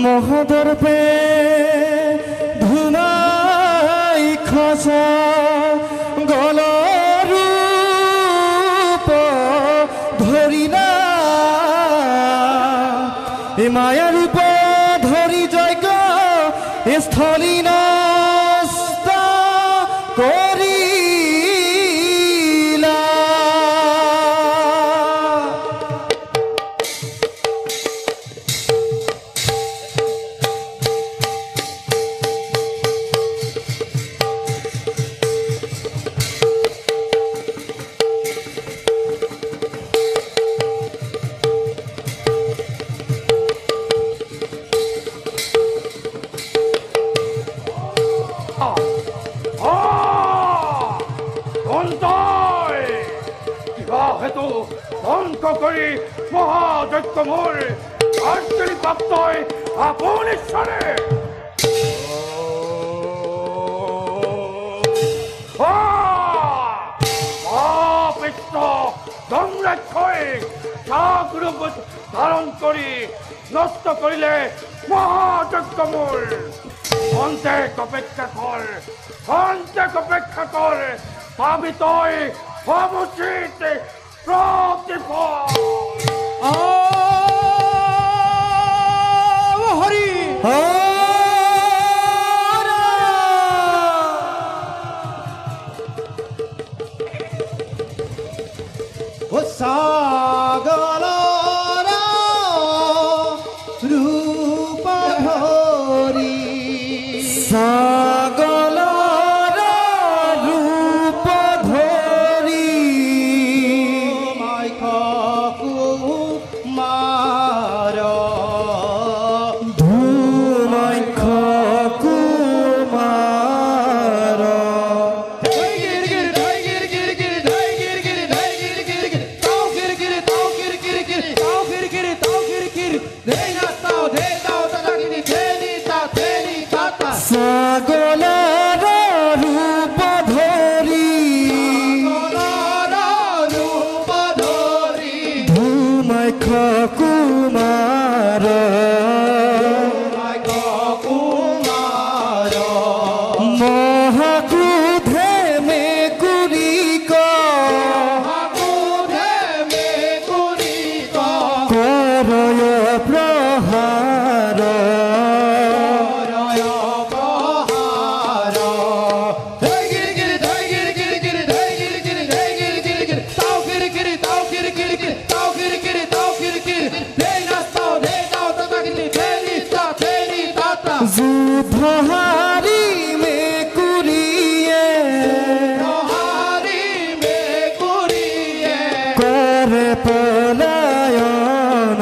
মহাদৰ্পে ধুনাই খসা গলৰূপ ধৰিলা এ মায়া ৰূপ ধৰি জয়গ স্থলী নষ্ট কৰিলা হেতু ধ্বংস কৰি মহাযজ্ঞ মোৰ কাৰ্যী প্ৰাপ্তই আপোন ঈশ্বৰে অপৃষ্ট সংৰক্ষই চাকৰূপ ধাৰণ কৰি নষ্ট কৰিলে মহাযজ্ঞ মোৰ খন্তেক অপেক্ষা কৰ পাবি তই সমুচিত प्रतिफल हरि सागल रूप हरि सागल সাগলার রূপ ধরি ধূমখ কুমার মহাক্রোধে মেকুরিক করয় প্রহার যুদ্ধহারি মেকুরিয়ে করে পলায়ন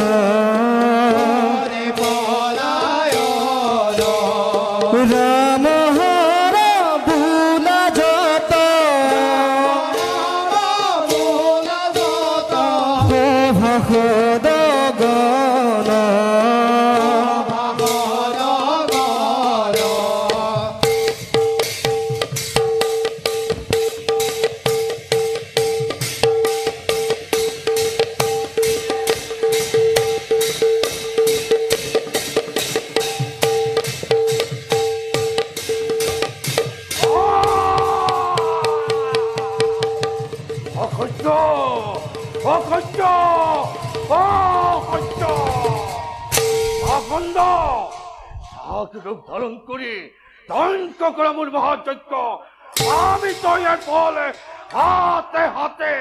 রাম হর বুলা যত ভগদ গণ ধারণ করি ধ্বংস করা মূল মহাযজ্ঞ আমি তো এর ফলে হাতে হাতে